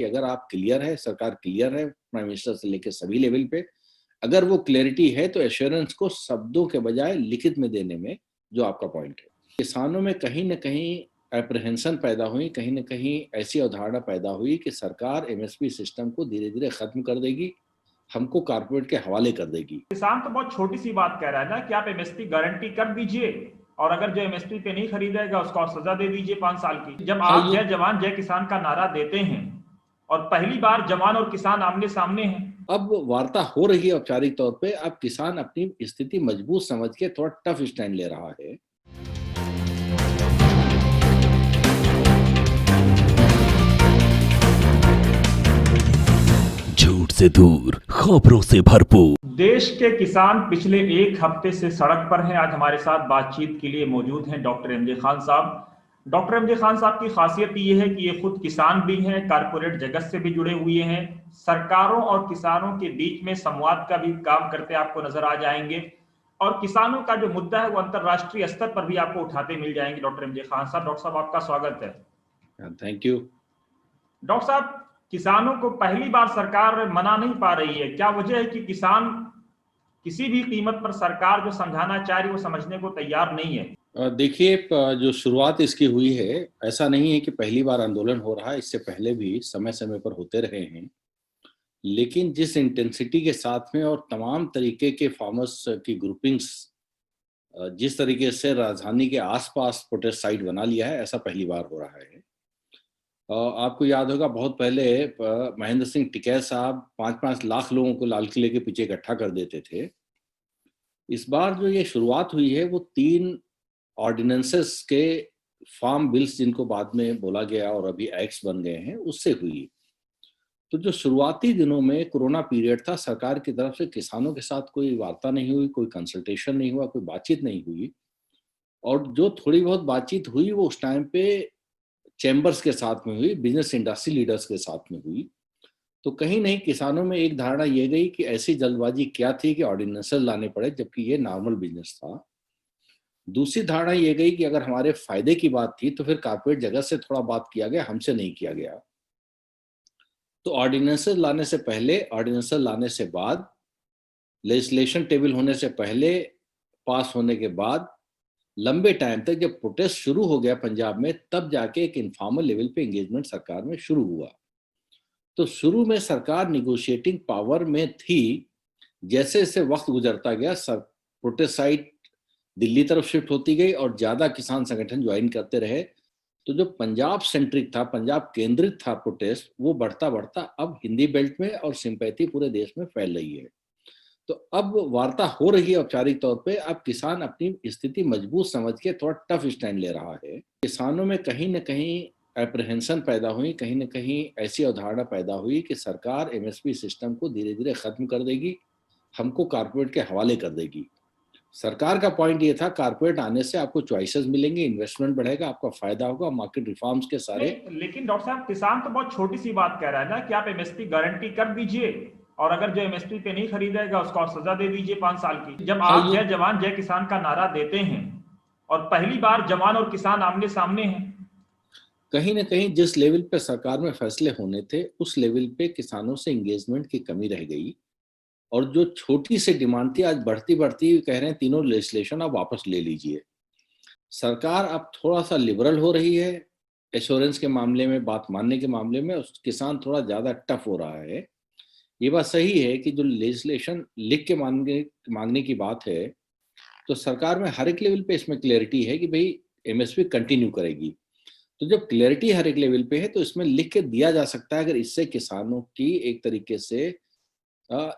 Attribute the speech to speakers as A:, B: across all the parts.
A: कि अगर आप क्लियर है, सरकार क्लियर है, प्राइम मिनिस्टर से लेकर सभी लेवल पे, अगर वो क्लैरिटी है तो एश्योरेंस को शब्दों के बजाय लिखित में देने में जो आपका पॉइंट है। किसानों में कहीं ना कहीं एप्रहेंशन पैदा हुई, कहीं ना कहीं ऐसी अवधारणा पैदा हुई कि सरकार एमएसपी सिस्टम को धीरे धीरे खत्म कर देगी, हमको कारपोरेट के हवाले कर देगी।
B: किसान तो बहुत छोटी सी बात कह रहा है ना कि आप एमएसपी गारंटी कर दीजिए और अगर जो एमएसपी पे नहीं खरीदेगा उसको सजा दे दीजिए 5 साल की। जब आप जय जवान जय किसान का नारा देते हैं और पहली बार जवान और किसान आमने सामने हैं,
A: अब वार्ता हो रही है औपचारिक तौर पे। अब किसान अपनी स्थिति मजबूत समझ के थोड़ा टफ स्टैंड ले रहा है।
C: झूठ से दूर, खबरों से भरपूर।
B: देश के किसान पिछले एक हफ्ते से सड़क पर हैं। आज हमारे साथ बातचीत के लिए मौजूद हैं डॉक्टर एमजे खान साहब। डॉक्टर एमजे खान साहब की खासियत ये है कि ये खुद किसान भी हैं, कारपोरेट जगत से भी जुड़े हुए हैं, सरकारों और किसानों के बीच में संवाद का भी काम करते आपको नजर आ जाएंगे और किसानों का जो मुद्दा है वो अंतरराष्ट्रीय स्तर पर भी आपको उठाते मिल जाएंगे। डॉक्टर एमजे खान साहब, डॉक्टर साहब आपका स्वागत है।
A: Thank you.
B: डॉक्टर साहब, किसानों को पहली बार सरकार मना नहीं पा रही है, क्या वजह है कि किसान किसी भी कीमत पर सरकार जो समझाना चाह रही है वो समझने को तैयार नहीं है?
A: देखिए, जो शुरुआत इसकी हुई है, ऐसा नहीं है कि पहली बार आंदोलन हो रहा है, इससे पहले भी समय समय पर होते रहे हैं। लेकिन जिस इंटेंसिटी के साथ में और तमाम तरीके के फार्मर्स की ग्रुपिंग्स जिस तरीके से राजधानी के आसपास प्रोटेस्ट साइट बना लिया है, ऐसा पहली बार हो रहा है। आपको याद होगा बहुत पहले महेंद्र सिंह टिकैत साहब 5-5 लाख लोगों को लाल किले के पीछे इकट्ठा कर देते थे। इस बार जो ये शुरुआत हुई है वो 3 ऑर्डिनेंसेस के फार्म बिल्स, जिनको बाद में बोला गया और अभी एक्ट्स बन गए हैं, उससे हुई। तो जो शुरुआती दिनों में कोरोना पीरियड था, सरकार की तरफ से किसानों के साथ कोई वार्ता नहीं हुई, कोई कंसल्टेशन नहीं हुआ, कोई बातचीत नहीं हुई। और जो थोड़ी बहुत बातचीत हुई वो उस टाइम पे चैम्बर्स के साथ में हुई, बिजनेस इंडस्ट्री लीडर्स के साथ में हुई। तो कहीं नहीं किसानों में एक धारणा ये गई कि ऐसी जल्दबाजी क्या थी कि ऑर्डिनेंसेस लाने पड़े, जबकि ये नॉर्मल बिजनेस था। दूसरी धारणा ये गई कि अगर हमारे फायदे की बात थी तो फिर कारपोरेट जगत से थोड़ा बात किया गया, हमसे नहीं किया गया। तो ऑर्डिनेंसेस लाने से पहले, ऑर्डिनेंसेस लाने से बाद, लेजिस्लेशन टेबल होने से पहले, पास होने के बाद, लंबे टाइम तक जब प्रोटेस्ट शुरू हो गया पंजाब में, तब जाके एक इनफॉर्मल लेवल पे एंगेजमेंट सरकार में शुरू हुआ। तो शुरू में सरकार निगोशिएटिंग पावर में थी। जैसे जैसे वक्त गुजरता गया, प्रोटेस्ट साइट दिल्ली तरफ शिफ्ट होती गई और ज्यादा किसान संगठन ज्वाइन करते रहे। तो जो पंजाब सेंट्रिक था, पंजाब केंद्रित था प्रोटेस्ट, वो बढ़ता बढ़ता अब हिंदी बेल्ट में और सिंपैथी पूरे देश में फैल रही है। तो अब वार्ता हो रही है औपचारिक तौर पे। अब किसान अपनी स्थिति मजबूत समझ के थोड़ा टफ स्टैंड ले रहा है। किसानों में कहीं ना कहीं एप्रहेंशन पैदा हुई, कहीं ना कहीं ऐसी अवधारणा पैदा हुई कि सरकार एमएसपी सिस्टम को धीरे धीरे खत्म कर देगी, हमको कारपोरेट के हवाले कर देगी। सरकार का पॉइंट ये था, कारपोरेट आने से आपको चॉइसेस मिलेंगे, इन्वेस्टमेंट बढ़ेगा, आपका फायदा होगा, मार्केट रिफॉर्म्स के सारे।
B: लेकिन डॉक्टर साहब, किसान तो बहुत छोटी सी बात कह रहा है ना कि आप एमएसपी गारंटी कर दीजिए और अगर जो एमएसपी पे नहीं खरीदेगा उसको सजा दे दीजिए 5 साल की। जब आप जय जवान जय किसान का नारा देते हैं और पहली बार जवान और किसान आमने सामने हैं,
A: कहीं ना कहीं जिस लेवल पे सरकार में फैसले होने थे उस लेवल पे किसानों से एंगेजमेंट की कमी रह गई। और जो छोटी सी डिमांड थी, आज बढ़ती बढ़ती कह रहे हैं तीनों लेजिस्लेशन आप वापस ले लीजिए। सरकार अब थोड़ा सा लिबरल हो रही है एश्योरेंस के मामले में, बात मानने के मामले में। किसान थोड़ा ज्यादा टफ हो रहा है। ये बात सही है कि जो लेजिस्लेशन लिख के मांगने की बात है, तो सरकार में हर एक लेवल पे इसमें क्लैरिटी है कि भाई एमएसपी कंटिन्यू करेगी। तो जब क्लैरिटी हर एक लेवल पे है तो इसमें लिख के दिया जा सकता है। अगर इससे किसानों की एक तरीके से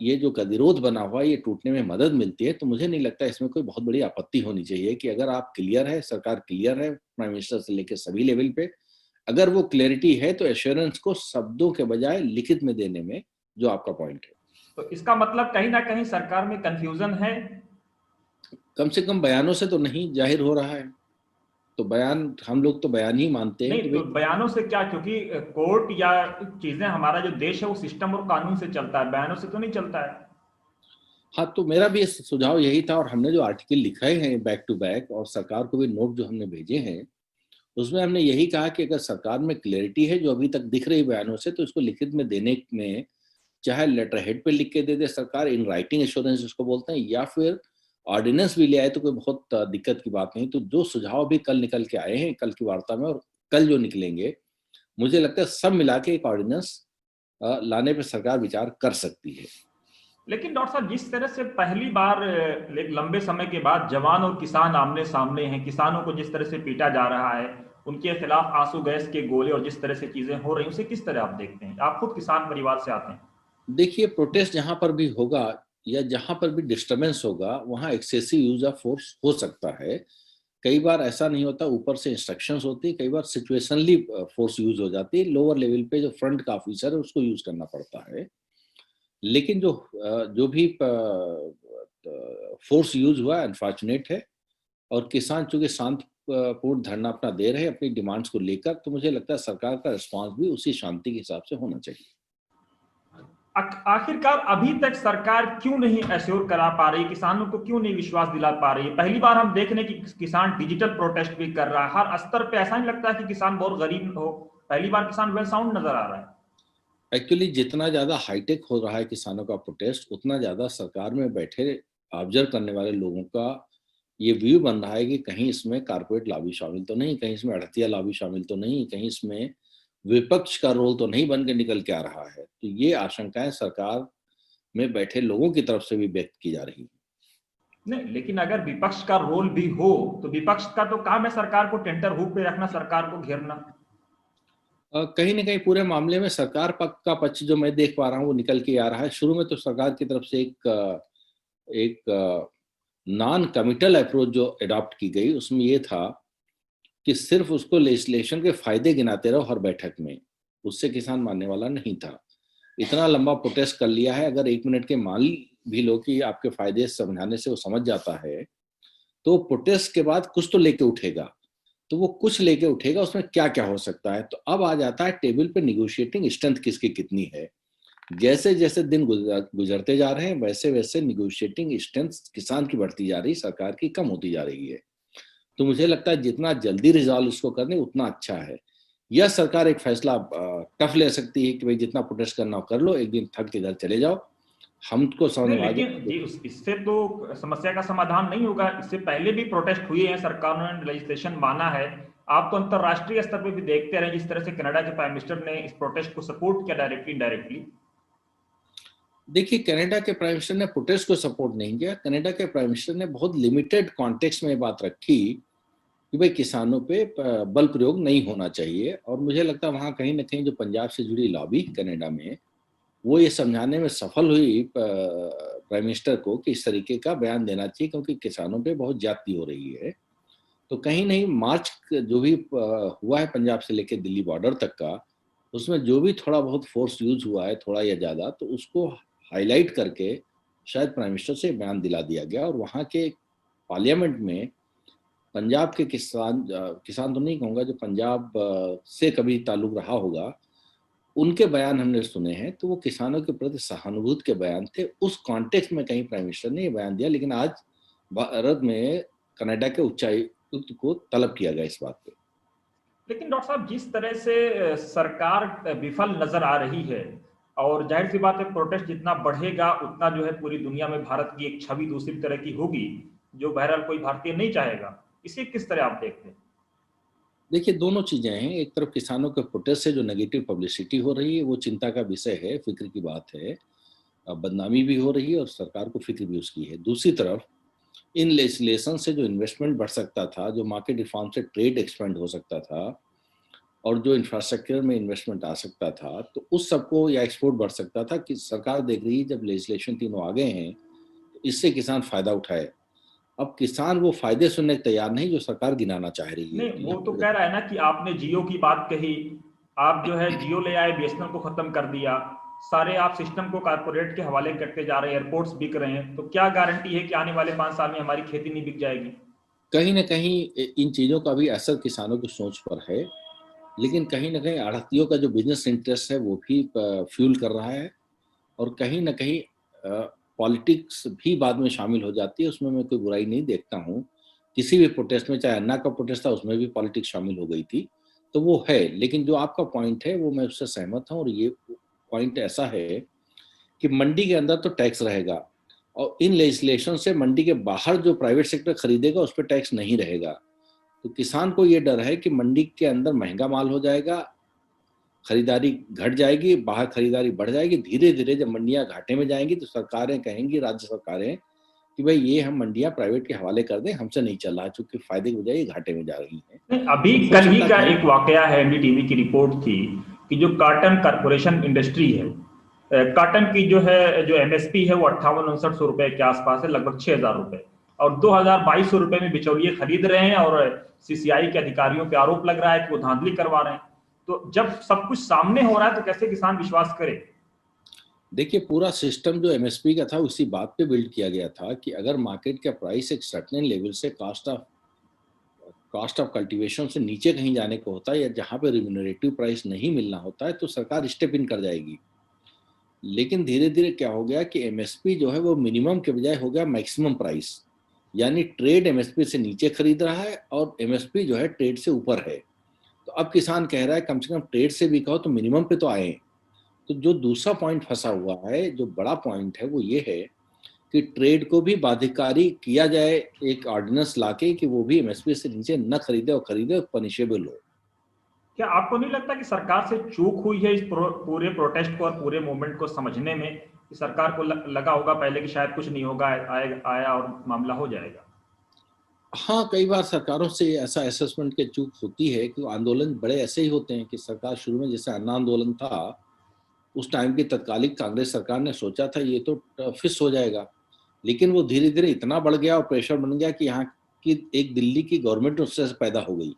A: ये जो गतिरोध बना हुआ है ये टूटने में मदद मिलती है, तो मुझे नहीं लगता इसमें कोई बहुत बड़ी आपत्ति होनी चाहिए। कि अगर आप क्लियर है, सरकार क्लियर है, प्राइम मिनिस्टर से लेकर सभी लेवल पे, अगर वो क्लैरिटी है तो एश्योरेंस को शब्दों के बजाय लिखित में देने में जो आपका पॉइंट है।
B: तो इसका मतलब कहीं ना कहीं सरकार में कंफ्यूजन है।
A: कम से कम बयानों से तो नहीं जाहिर हो रहा है। तो बयान, हम लोग तो बयान ही मानते हैं कि
B: नहीं तो
A: भाई
B: बयानों से क्या, क्योंकि कोर्ट या चीजें, हमारा जो देश है वो सिस्टम और कानून से चलता है, बयानों से तो नहीं चलता है।
A: हाँ, तो मेरा भी सुझाव यही था। और हमने जो आर्टिकल लिखाए हैं बैक टू बैक और सरकार को भी नोट जो हमने भेजे हैं, उसमें हमने यही कहा कि अगर सरकार में क्लैरिटी है जो अभी तक दिख रही बयानों से, तो इसको लिखित में देने में, चाहे लेटर हेड पे लिख के दे दे सरकार, इन राइटिंग एश्योरेंस जिसको बोलते हैं, या फिर ऑर्डिनेंस भी ले आए तो कोई बहुत दिक्कत की बात नहीं। तो जो सुझाव भी कल निकल के आए हैं कल की वार्ता में और कल जो निकलेंगे, मुझे लगता है सब मिला के एक ऑर्डिनेंस लाने पे सरकार विचार कर सकती है।
B: लेकिन डॉक्टर साहब, जिस तरह से पहली बार एक लंबे समय के बाद जवान और किसान आमने सामने हैं, किसानों को जिस तरह से पीटा जा रहा है, उनके खिलाफ आंसू गैस के गोले और जिस तरह से चीजें हो रही हैं, उसे किस तरह आप देखते हैं? आप खुद किसान परिवार से आते हैं।
A: देखिए, प्रोटेस्ट जहां पर भी होगा या जहां पर भी डिस्टरबेंस होगा, वहां एक्सेसिव यूज ऑफ फोर्स हो सकता है। कई बार ऐसा नहीं होता, ऊपर से इंस्ट्रक्शंस होती है, कई बार सिचुएशनली फोर्स यूज हो जाती है, लोअर लेवल पे जो फ्रंट का ऑफिसर है उसको यूज करना पड़ता है। लेकिन जो भी फोर्स यूज हुआ अनफॉर्चुनेट है, और किसान चूंकि शांत पूर्ण धरना अपना दे रहे हैं अपनी डिमांड्स को लेकर, तो मुझे लगता है सरकार का रिस्पांस भी उसी शांति के हिसाब से होना चाहिए।
B: आखिरकार अभी तक सरकार क्यों नहीं एश्योर करा पा रही, किसानों को क्यों नहीं विश्वास दिला पा रही है? पहली बार हम देख रहे हैं कि किसान डिजिटल प्रोटेस्ट भी कर रहा है, हर स्तर पे। ऐसा नहीं लगता है कि किसान बहुत गरीब हो? पहली बार किसान वेल साउंड नजर आ रहा है।
A: एक्चुअली जितना ज्यादा हाईटेक हो रहा है किसानों का प्रोटेस्ट, उतना ज्यादा सरकार में बैठे ऑब्जर्व करने वाले लोगों का ये व्यू बन रहा है कि कहीं इसमें कारपोरेट लॉबी शामिल तो नहीं, कहीं इसमें अड़तिया लॉबी शामिल तो नहीं, कहीं इसमें विपक्ष का रोल तो नहीं बन के निकल के आ रहा है। तो ये आशंकाएं सरकार में बैठे लोगों की तरफ से भी व्यक्त की जा रही है।
B: नहीं, लेकिन अगर विपक्ष का रोल भी हो तो विपक्ष का तो काम है सरकार को टेंटर हुक पे रखना, सरकार को घेरना।
A: कहीं ना कहीं पूरे मामले में सरकार का पक्ष जो मैं देख पा रहा हूँ वो निकल के आ रहा है। शुरू में तो सरकार की तरफ से एक नॉन कमिटल अप्रोच जो अडॉप्ट की गई, उसमें ये था कि सिर्फ उसको लेजिस्लेशन के फायदे गिनाते रहो हर बैठक में, उससे किसान मानने वाला नहीं था। इतना लंबा प्रोटेस्ट कर लिया है, अगर 1 मिनट के मान भी लो कि आपके फायदे समझाने से वो समझ जाता है, तो प्रोटेस्ट के बाद कुछ तो लेके उठेगा। तो वो कुछ लेके उठेगा, उसमें क्या क्या हो सकता है। तो अब आ जाता है टेबल पे निगोशिएटिंग स्ट्रेंथ किसकी कितनी है। जैसे जैसे दिन गुजरते जा रहे हैं, वैसे वैसे निगोशिएटिंग स्ट्रेंथ किसान की बढ़ती जा रही, सरकार की कम होती जा रही है। तो मुझे लगता है जितना जल्दी रिजॉल्व इसको करने उतना अच्छा है। यह सरकार एक फैसला टफ ले सकती है कि भाई जितना प्रोटेस्ट करना हो कर लो, एक दिन थक के घर चले जाओ, हमको समझ
B: नहीं,
A: में आ
B: लेकिन
A: जाए।
B: जी इससे तो समस्या का समाधान नहीं होगा। इससे पहले भी प्रोटेस्ट हुए हैं, सरकार ने लेजिस्लेशन माना है। आप तो अंतरराष्ट्रीय स्तर पे भी देखते रहे जिस तरह से कनाडा के प्राइम मिनिस्टर ने इस प्रोटेस्ट को सपोर्ट किया, डायरेक्टली इनडायरेक्टली।
A: देखिए, कनाडा के प्राइम मिनिस्टर ने प्रोटेस्ट को सपोर्ट नहीं किया। कनाडा के प्राइम मिनिस्टर ने बहुत लिमिटेड कॉन्टेक्स्ट में बात रखी कि भाई किसानों पे बल प्रयोग नहीं होना चाहिए। और मुझे लगता है वहाँ कहीं ना कहीं जो पंजाब से जुड़ी लॉबी कनाडा में, वो ये समझाने में सफल हुई प्राइम मिनिस्टर को कि इस तरीके का बयान देना चाहिए क्योंकि किसानों पे बहुत ज्यादती हो रही है। तो कहीं नहीं मार्च जो भी हुआ है पंजाब से लेकर दिल्ली बॉर्डर तक का, उसमें जो भी थोड़ा बहुत फोर्स यूज हुआ है, थोड़ा या ज़्यादा, तो उसको हाईलाइट करके शायद प्राइम मिनिस्टर से बयान दिला दिया गया। और वहाँ के पार्लियामेंट में पंजाब के किसान तो नहीं कहूँगा, जो पंजाब से कभी ताल्लुक रहा होगा, उनके बयान हमने सुने हैं। तो वो किसानों के प्रति सहानुभूति के बयान थे। उस कॉन्टेक्स्ट में कहीं प्राइम मिनिस्टर ने ये बयान दिया। लेकिन आज भारत में कनाडा के उच्चायुक्त को तलब किया गया इस बात पे।
B: लेकिन डॉक्टर साहब, जिस तरह से सरकार विफल नजर आ रही है, और जाहिर सी बात है प्रोटेस्ट जितना बढ़ेगा उतना जो है पूरी दुनिया में भारत की एक छवि दूसरी तरह की होगी, जो बहरहाल कोई भारतीय नहीं चाहेगा। इसे किस तरह आप देखते हैं?
A: देखिए, दोनों चीजें हैं। एक तरफ किसानों के प्रोटेस्ट से जो नेगेटिव पब्लिसिटी हो रही है वो चिंता का विषय है, फिक्र की बात है। बदनामी भी हो रही है और सरकार को फिक्र भी उसकी है। दूसरी तरफ इन लेजिस्लेशन से जो इन्वेस्टमेंट बढ़ सकता था, जो मार्केट रिफॉर्म से ट्रेड एक्सपेंड हो सकता था, और जो इंफ्रास्ट्रक्चर में इन्वेस्टमेंट आ सकता था, तो उस सबको या एक्सपोर्ट बढ़ सकता था। कि सरकार देख रही है जब लेजिस्लेशन तीनों आ गए हैं तो इससे किसान फायदा उठाए। अब किसान वो फायदे सुनने को तैयार नहीं जो सरकार गिनाना चाह रही है।
B: नहीं,
A: तो
B: वो तो
A: यहाँ
B: कह रहा है ना कि आपने जियो की बात कही, आप जो है जियो ले आए, बीएसएनएल को खत्म कर दिया, सारे आप सिस्टम को कारपोरेट के हवाले करते जा रहे हैं, एयरपोर्ट्स बिक रहे हैं। तो क्या गारंटी है कि आने वाले 5 साल में हमारी खेती नहीं बिक जाएगी?
A: कहीं ना कहीं इन चीज़ों का भी असर किसानों की सोच पर है। लेकिन कहीं ना कहीं आढ़तियों का जो बिजनेस इंटरेस्ट है वो भी फ्यूल कर रहा है। और कहीं ना कहीं पॉलिटिक्स भी बाद में शामिल हो जाती है, उसमें मैं कोई बुराई नहीं देखता हूँ किसी भी प्रोटेस्ट में, चाहे अन्ना का प्रोटेस्ट था उसमें भी पॉलिटिक्स शामिल हो गई थी, तो वो है। लेकिन जो आपका पॉइंट है वो मैं उससे सहमत हूँ, और ये पॉइंट ऐसा है कि मंडी के अंदर तो टैक्स रहेगा, और इन लेजिस्लेशन से मंडी के बाहर जो प्राइवेट सेक्टर खरीदेगा उस पर टैक्स नहीं रहेगा। तो किसान को ये डर है कि मंडी के अंदर महंगा माल हो जाएगा, खरीदारी घट जाएगी, बाहर खरीदारी बढ़ जाएगी। धीरे धीरे जब मंडियां घाटे में जाएंगी तो सरकारें कहेंगी, राज्य सरकारें, कि भाई ये हम मंडियां प्राइवेट के हवाले कर दें, हमसे नहीं चल रहा, चूंकि फायदे की बजाय ये घाटे में जा रही हैं।
B: नहीं, अभी
A: तो हो
B: कल ही
A: सकता
B: का
A: है
B: एक वाकया है, एनडीटीवी की रिपोर्ट थी कि जो कॉटन कारपोरेशन इंडस्ट्री है, कॉटन की जो एमएसपी है वो 58-59 रुपए के आसपास है, लगभग 6,000 रुपए, और 2,200 रुपए में बिचौलिए खरीद रहे हैं, और सीसीआई के अधिकारियों पे आरोप लग रहा है कि वो धांधली करवा रहे हैं। तो जब सब कुछ सामने हो रहा है तो कैसे किसान विश्वास करे?
A: देखिए, पूरा सिस्टम जो एमएसपी का था उसी बात पे बिल्ड किया गया था कि अगर मार्केट का प्राइस एक सर्टेन लेवल से कॉस्ट ऑफ कल्टीवेशन से नीचे कहीं जाने को होता है, या जहां पे रिम्यूनरेटिव प्राइस नहीं मिलना होता है, तो सरकार स्टेप इन कर जाएगी। लेकिन धीरे धीरे क्या हो गया कि एमएसपी जो है वो मिनिमम के बजाय हो गया मैक्सिमम प्राइस, यानी ट्रेड एमएसपी से नीचे खरीद रहा है और एमएसपी जो है ट्रेड से ऊपर है। तो अब किसान कह रहा है कम से कम ट्रेड से भी कहो तो मिनिमम पे तो आए। तो जो दूसरा पॉइंट फंसा हुआ है, जो बड़ा पॉइंट है, वो ये है कि ट्रेड को भी बाध्यकारी किया जाए, एक ऑर्डिनेंस लाके कि वो भी एमएसपी से नीचे न खरीदे, और खरीदे पनिशेबल हो।
B: क्या आपको नहीं लगता कि सरकार से चूक हुई है इस पूरे प्रोटेस्ट को और पूरे मूवमेंट को समझने में, कि सरकार को लगा होगा पहले कि शायद कुछ नहीं होगा, आया और मामला हो जाएगा?
A: हाँ, कई बार सरकारों से ऐसा असेसमेंट की चूक होती है कि आंदोलन बड़े ऐसे ही होते हैं कि सरकार शुरू में, जैसे अन्ना आंदोलन था, उस टाइम की तत्कालिक कांग्रेस सरकार ने सोचा था ये तो फिक्स हो जाएगा, लेकिन वो धीरे धीरे इतना बढ़ गया और प्रेशर बन गया कि यहाँ की एक दिल्ली की गवर्नमेंट उससे पैदा हो गई।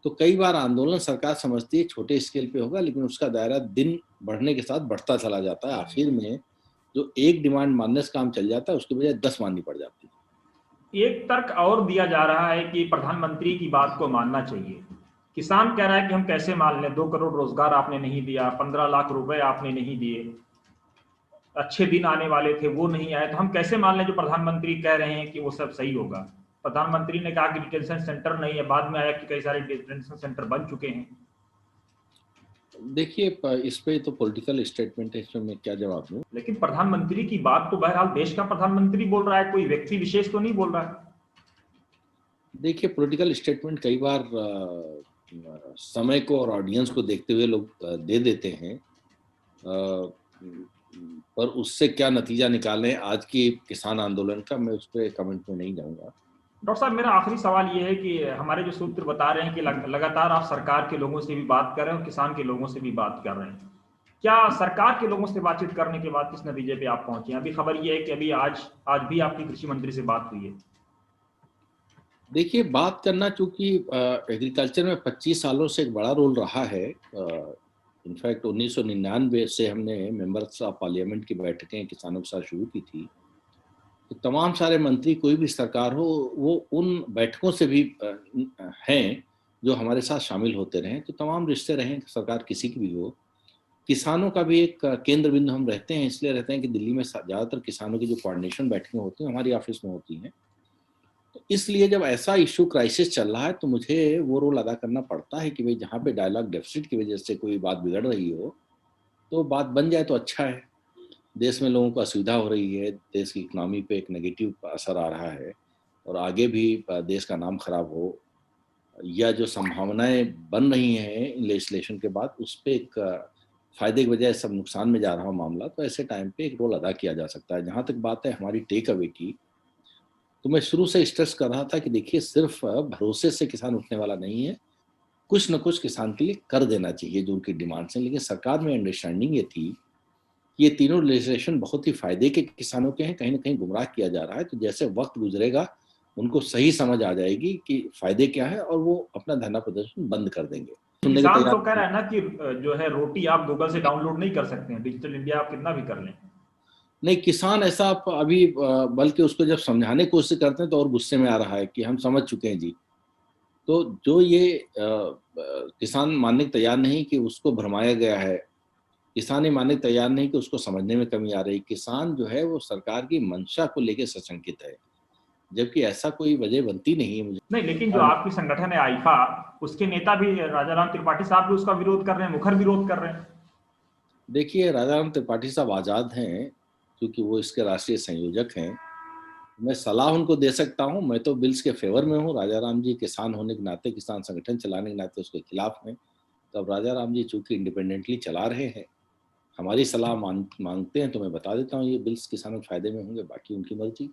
A: तो कई बार आंदोलन सरकार समझती है छोटे स्केल पे होगा, लेकिन उसका दायरा दिन बढ़ने के साथ बढ़ता चला जाता है। आखिर में जो एक डिमांड मानने से काम चल जाता है, उसके बजाय 10 माननी पड़ जाती है।
B: एक तर्क और दिया जा रहा है कि प्रधानमंत्री की बात को मानना चाहिए। किसान कह रहा है कि हम कैसे मान लें, 2 करोड़ रोजगार आपने नहीं दिया, 15 लाख रुपए आपने नहीं दिए, अच्छे दिन आने वाले थे वो नहीं आए, तो हम कैसे मान लें जो प्रधानमंत्री कह रहे हैं कि वो सब सही होगा? प्रधानमंत्री ने कहा कि डिटेंशन सेंटर नहीं है, बाद में आया कि कई सारे डिटेंशन सेंटर बन चुके हैं।
A: देखिए, इस पे तो पॉलिटिकल स्टेटमेंट है, इसमें मैं क्या जवाब दूं।
B: लेकिन प्रधानमंत्री की बात तो बहरहाल देश का प्रधानमंत्री बोल रहा है, कोई व्यक्ति विशेष तो नहीं बोल रहा है।
A: देखिए, पॉलिटिकल स्टेटमेंट कई बार समय को और ऑडियंस को देखते हुए लोग दे देते हैं, पर उससे क्या नतीजा निकालें आज की किसान आंदोलन का, मैं उस पर कमेंट में नहीं जाऊंगा।
B: डॉक्टर साहब, मेरा आखिरी सवाल ये है कि हमारे जो सूत्र बता रहे हैं कि लगातार आप सरकार के लोगों से भी बात कर रहे हैं और किसान के लोगों से भी बात कर रहे हैं, क्या सरकार के लोगों से बातचीत करने के बाद किस नतीजे पे आप पहुंचे? अभी खबर ये है कि अभी आज भी आपकी कृषि मंत्री से बात हुई है।
A: देखिए, बात करना चूंकि एग्रीकल्चर में 25 सालों से एक बड़ा रोल रहा है। इनफैक्ट 1999 से हमने मेंबर्स ऑफ पार्लियामेंट की बैठकें किसानों के साथ शुरू की थी। तो तमाम सारे मंत्री, कोई भी सरकार हो, वो उन बैठकों से भी हैं जो हमारे साथ शामिल होते रहे। तो तमाम रिश्ते रहे, सरकार किसी की भी हो। किसानों का भी एक केंद्र बिंदु हम रहते हैं, इसलिए रहते हैं कि दिल्ली में ज़्यादातर किसानों की जो कोऑर्डिनेशन बैठकें होती हैं हमारी ऑफिस में होती हैं। तो इसलिए जब ऐसा इशू क्राइसिस चल रहा है तो मुझे वो रोल अदा करना पड़ता है कि भाई जहाँ पे डायलॉग डेफिसिट की वजह से कोई बात बिगड़ रही हो तो बात बन जाए तो अच्छा है। देश में लोगों को असुविधा हो रही है, देश की इकोनॉमी पे एक नेगेटिव असर आ रहा है, और आगे भी देश का नाम खराब हो, या जो संभावनाएं बन रही हैं लेजिस्लेशन के बाद उस पर एक फायदे की बजाय सब नुकसान में जा रहा हो मामला, तो ऐसे टाइम पे एक रोल अदा किया जा सकता है। जहाँ तक बात है हमारी टेक अवे की, तो मैं शुरू से स्ट्रेस कर रहा था कि देखिए, सिर्फ भरोसे से किसान उठने वाला नहीं है, कुछ न कुछ किसान के लिए कर देना चाहिए जो उनकी डिमांड्स हैं। लेकिन सरकार में अंडरस्टैंडिंग ये थी कि ये तीनों लेजिस्लेशन बहुत ही फायदे के किसानों के हैं, कहीं ना कहीं गुमराह किया जा रहा है। तो जैसे वक्त गुजरेगा उनको सही समझ आ जाएगी कि फायदे क्या है, और वो अपना धरना प्रदर्शन बंद कर देंगे।
B: किसान तो कह रहा है ना कि जो है रोटी आप गूगल से डाउनलोड नहीं कर सकते हैं, डिजिटल इंडिया आप कितना भी कर लें।
A: नहीं, किसान ऐसा अभी बल्कि उसको जब समझाने की कोशिश करते हैं तो और गुस्से में आ रहा है कि हम समझ चुके हैं जी। तो जो ये किसान मानने को तैयार नहीं कि उसको भरमाया गया है, किसान ये मानने को तैयार नहीं कि उसको समझने में कमी आ रही। किसान जो है वो सरकार की मंशा को लेकर सशंकित है। जबकि ऐसा कोई वजह बनती नहीं है मुझे।
B: नहीं, लेकिन जो आपकी संगठन है आईफा, उसके नेता भी राजाराम त्रिपाठी साहब भी उसका विरोध कर रहे हैं, मुखर विरोध कर रहे हैं।
A: देखिए, राजाराम त्रिपाठी साहब आज़ाद हैं, क्योंकि वो इसके राष्ट्रीय संयोजक हैं। मैं सलाह उनको दे सकता हूँ, मैं तो बिल्स के फेवर में हूँ। राजाराम जी किसान होने के नाते, किसान संगठन चलाने के नाते उसके खिलाफ हैं। तो अब राजाराम जी चूंकि इंडिपेंडेंटली चला रहे हैं, हमारी सलाह मांगते हैं, तो मैं बता देता हूँ ये बिल्स किसानों के फायदे में होंगे, बाकी उनकी मर्जी।